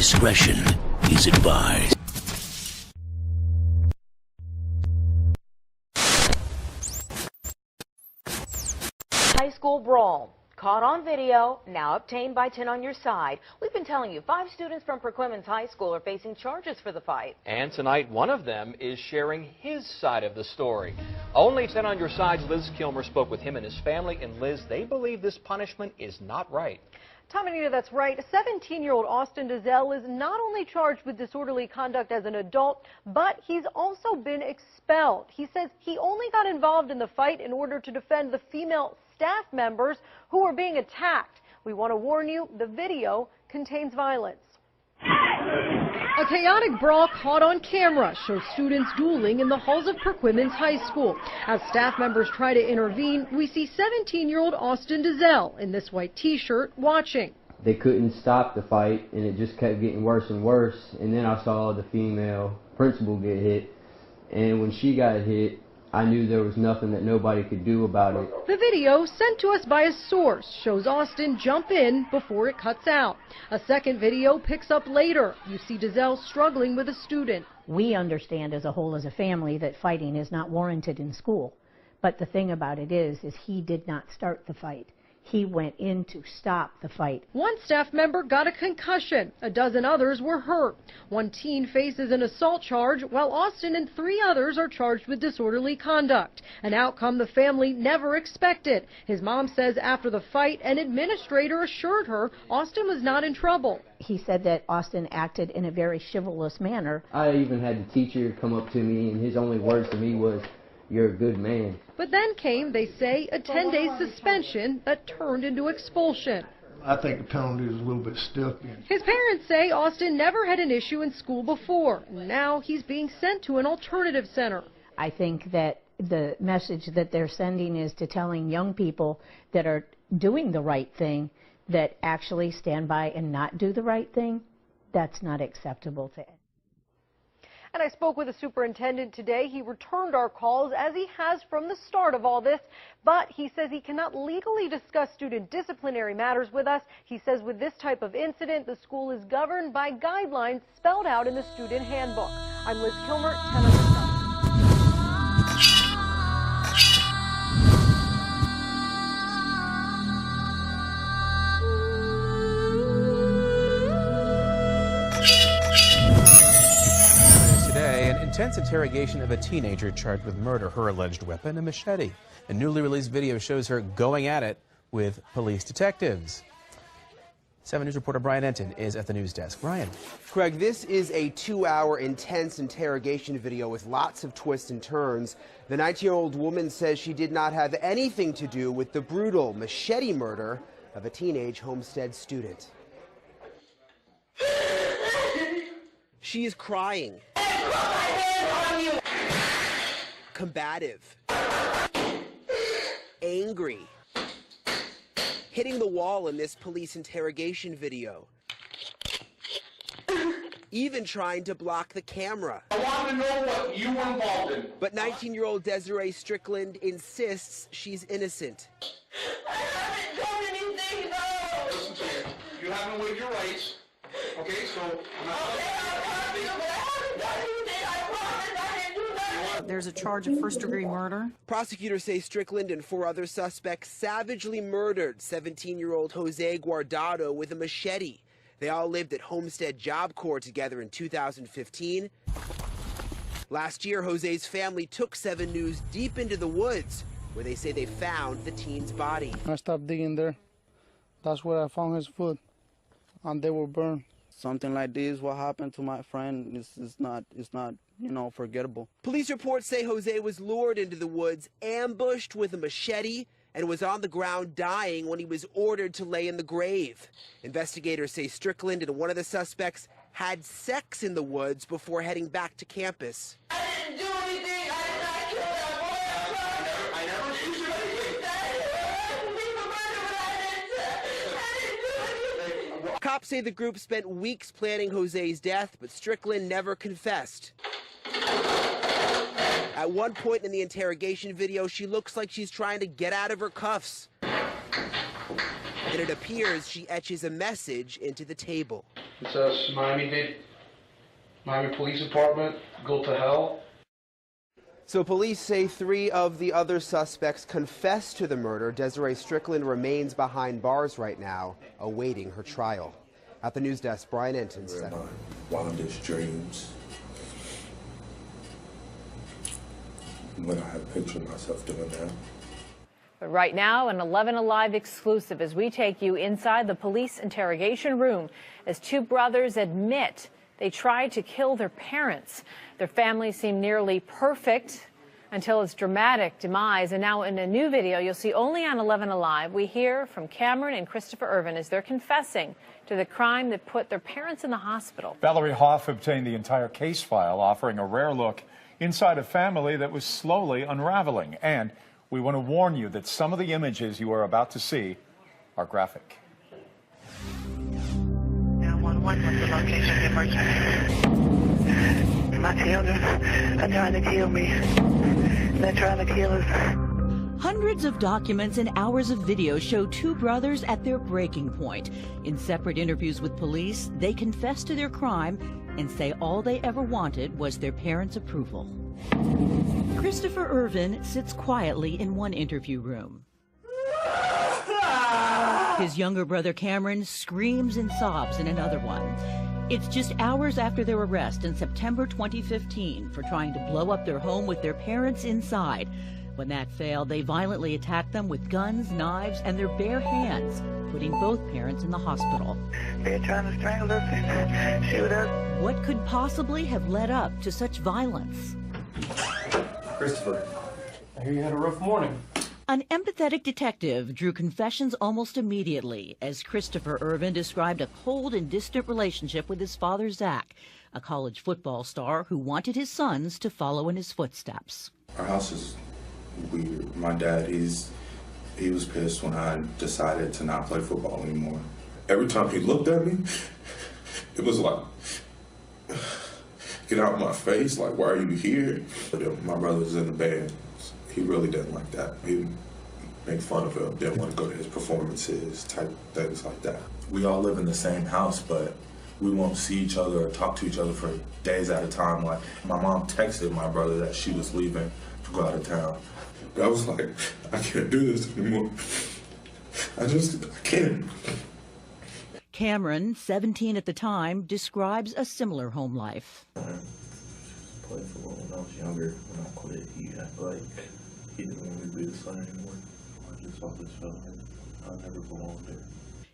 Discretion is advised. High school brawl. Caught on video, now obtained by 10 on Your Side. We've been telling you 5 students from Perquimans High School are facing charges for the fight. And tonight, one of them is sharing his side of the story. Only 10 on Your Side's Liz Kilmer spoke with him and his family. And Liz, they believe this punishment is not right. Tom and Anita, that's right. 17-year-old Austin Dazelle is not only charged with disorderly conduct as an adult, but he's also been expelled. He says he only got involved in the fight in order to defend the female staff members who were being attacked. We want to warn you, the video contains violence. A chaotic brawl caught on camera shows students dueling in the halls of Perquimans High School. As staff members try to intervene, we see 17-year-old Austin Dazelle in this white t-shirt watching. They couldn't stop the fight, and it just kept getting worse and worse. And then I saw the female principal get hit, and when she got hit, I knew there was nothing that nobody could do about it. The video, sent to us by a source, shows Austin jump in before it cuts out. A second video picks up later. You see Dazelle struggling with a student. We understand as a whole, as a family, that fighting is not warranted in school. But the thing about it is he did not start the fight. He went in to stop the fight. One staff member got a concussion. A dozen others were hurt. One teen faces an assault charge, while Austin and 3 others are charged with disorderly conduct, an outcome the family never expected. His mom says after the fight, an administrator assured her Austin was not in trouble. He said that Austin acted in a very chivalrous manner. I even had the teacher come up to me, and his only words to me was, "You're a good man." But then came, they say, a 10-day suspension that turned into expulsion. I think the penalty is a little bit stiff. His parents say Austin never had an issue in school before. Now he's being sent to an alternative center. I think that the message that they're sending is to telling young people that are doing the right thing, that actually stand by and not do the right thing. That's not acceptable to anyone. And I spoke with the superintendent today. He returned our calls, as he has from the start of all this, but he says he cannot legally discuss student disciplinary matters with us. He says with this type of incident, the school is governed by guidelines spelled out in the student handbook. I'm Liz Kilmer, 10 on Your Side. Intense interrogation of a teenager charged with murder. Her alleged weapon, a machete. A newly released video shows her going at it with police detectives. 7 News reporter Brian Enton is at the news desk. Brian. Craig, this is a 2-hour intense interrogation video with lots of twists and turns. The 19-year-old woman says she did not have anything to do with the brutal machete murder of a teenage Homestead student. She is crying. Combative. Angry. Hitting the wall in this police interrogation video. Even trying to block the camera. I want to know what you were involved in. But 19-year-old Desiree Strickland insists she's innocent. I haven't done anything, though. Listen to me. You haven't waived your rights. Okay, so I'm not... There's a charge of first-degree murder. Prosecutors say Strickland and 4 other suspects savagely murdered 17-year-old Jose Guardado with a machete. They all lived at Homestead Job Corps together in 2015. Last year, Jose's family took 7 News deep into the woods, where they say they found the teen's body. I stopped digging there. That's where I found his foot, and they were burned. Something like this, what happened to my friend, it's not, you know, forgettable. Police reports say Jose was lured into the woods, ambushed with a machete, and was on the ground dying when he was ordered to lay in the grave. Investigators say Strickland and one of the suspects had sex in the woods before heading back to campus. I didn't do anything. I did not kill that boy. I never did anything. Cops say the group spent weeks planning Jose's death, but Strickland never confessed. At one point in the interrogation video, she looks like she's trying to get out of her cuffs. and it appears she etches a message into the table. It says, Miami Police Department, go to hell. So police say 3 of the other suspects confessed to the murder. Desiree Strickland remains behind bars right now, awaiting her trial. At the news desk, Brian Enton said. Wildest dreams. When I have pictured myself doing that. But right now, an 11 Alive exclusive as we take you inside the police interrogation room as 2 brothers admit they tried to kill their parents. Their family seemed nearly perfect until its dramatic demise. And now in a new video you'll see only on 11 Alive, we hear from Cameron and Christopher Irvin as they're confessing to the crime that put their parents in the hospital. Valerie Hoff obtained the entire case file, offering a rare look inside a family that was slowly unraveling. And we want to warn you that some of the images you are about to see are graphic. 911, what's the location of the emergency? My children are trying to kill me. They're trying to kill us. Hundreds of documents and hours of video show 2 brothers at their breaking point. In separate interviews with police, they confess to their crime and say all they ever wanted was their parents' approval. Christopher Irvin sits quietly in one interview room. His younger brother Cameron screams and sobs in another one. It's just hours after their arrest in September 2015 for trying to blow up their home with their parents inside. When that failed, they violently attacked them with guns, knives, and their bare hands, putting both parents in the hospital. They're trying to strangle us and shoot us. What could possibly have led up to such violence? Christopher, I hear you had a rough morning. An empathetic detective drew confessions almost immediately as Christopher Irvin described a cold and distant relationship with his father, Zach, a college football star who wanted his sons to follow in his footsteps. Our house is weird. My dad, he was pissed when I decided to not play football anymore. Every time he looked at me, it was like, get out of my face, like, why are you here? But my brother was in the band. He really didn't like that. He would make fun of him, didn't want to go to his performances, type things like that. We all live in the same house, but we won't see each other or talk to each other for days at a time. Like, my mom texted my brother that she was leaving to go out of town. But I was like, I can't do this anymore. I can't. Cameron, 17 at the time, describes a similar home life. I played football when I was younger. When I quit, he had he didn't want me to be the son anymore. I just always felt like I never belonged there.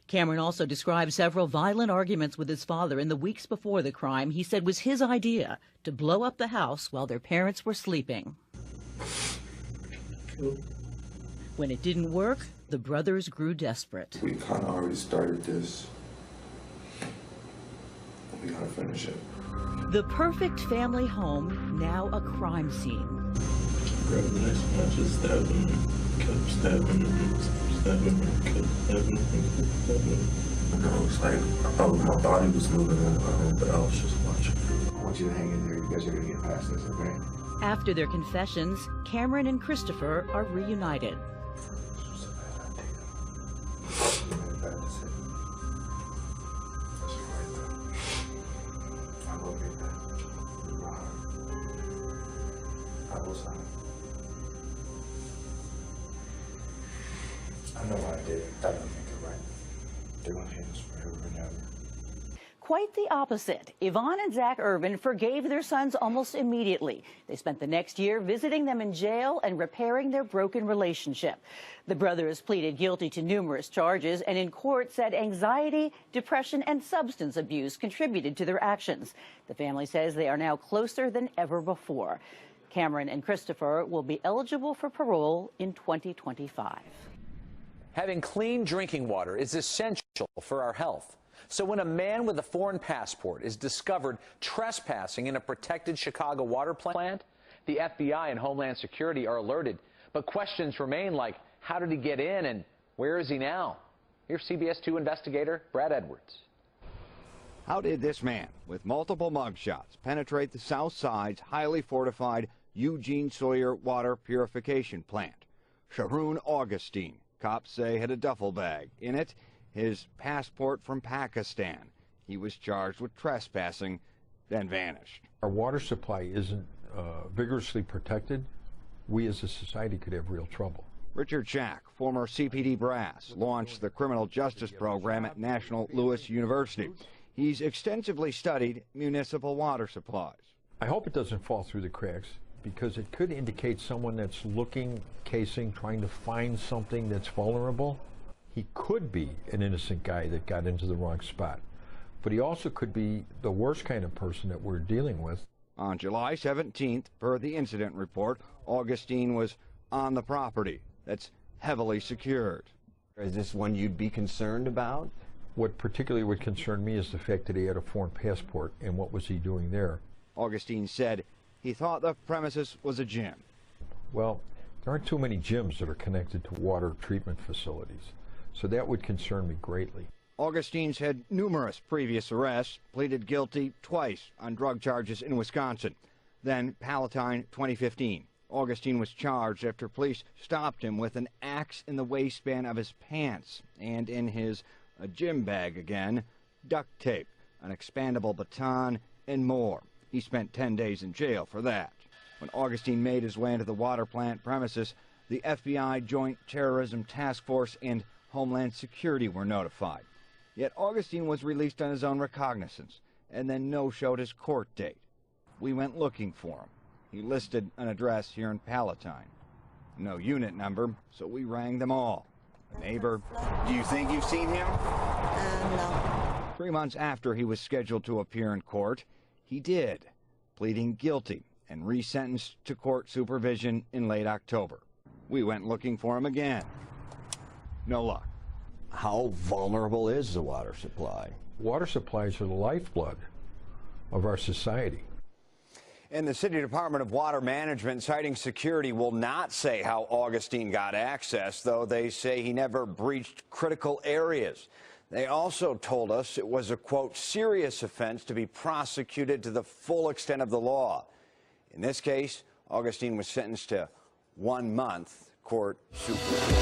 Cameron also describes several violent arguments with his father in the weeks before the crime he said was his idea to blow up the house while their parents were sleeping. When it didn't work, the brothers grew desperate. We kind of already started this. We gotta finish it. The perfect family home, now a crime scene. Grab the next one, just stab him, kept stabbing him, kept stabbing him. You know, it's like my body was moving in the room, but I was just watching. I want you to hang in there. You guys are gonna get past this, okay? After their confessions, Cameron and Christopher are reunited. I know what I did. I don't think you're right. They're going to hate us forever and ever. Quite the opposite. Yvonne and Zach Irvin forgave their sons almost immediately. They spent the next year visiting them in jail and repairing their broken relationship. The brothers pleaded guilty to numerous charges and in court said anxiety, depression, and substance abuse contributed to their actions. The family says they are now closer than ever before. Cameron and Christopher will be eligible for parole in 2025. Having clean drinking water is essential for our health. So when a man with a foreign passport is discovered trespassing in a protected Chicago water plant, the FBI and Homeland Security are alerted. But questions remain like, how did he get in and where is he now? Here's CBS 2 investigator Brad Edwards. How did this man, with multiple mugshots, penetrate the South Side's highly fortified Eugene Sawyer water purification plant? Sharon Augustine Cops say had a duffel bag. In it, his passport from Pakistan. He was charged with trespassing, then vanished. Our water supply isn't vigorously protected. We as a society could have real trouble. Richard Schack, former CPD brass, launched the criminal justice program at National Louis University. He's extensively studied municipal water supplies. I hope it doesn't fall through the cracks, because it could indicate someone that's looking, casing, trying to find something that's vulnerable. He could be an innocent guy that got into the wrong spot, but he also could be the worst kind of person that we're dealing with. On July 17th, per the incident report, Augustine was on the property that's heavily secured. Is this one you'd be concerned about? What particularly would concern me is the fact that he had a foreign passport, and what was he doing there? Augustine said he thought the premises was a gym. Well, there aren't too many gyms that are connected to water treatment facilities, so that would concern me greatly. Augustine's had numerous previous arrests, pleaded guilty twice on drug charges in Wisconsin. Then Palatine 2015. Augustine was charged after police stopped him with an axe in the waistband of his pants and in his gym bag again, duct tape, an expandable baton, and more. He spent 10 days in jail for that. When Augustine made his way into the water plant premises, the FBI Joint Terrorism Task Force and Homeland Security were notified. Yet Augustine was released on his own recognizance and then no-showed his court date. We went looking for him. He listed an address here in Palatine. No unit number, so we rang them all. A neighbor. Do you think you've seen him? No. 3 months after he was scheduled to appear in court, he did, pleading guilty and resentenced to court supervision in late October. We went looking for him again. No luck. How vulnerable is the water supply? Water supplies are the lifeblood of our society. And the City Department of Water Management, citing security, will not say how Augustine got access, though they say he never breached critical areas. They also told us it was a, quote, serious offense to be prosecuted to the full extent of the law. In this case, Augustine was sentenced to 1 month court supervision.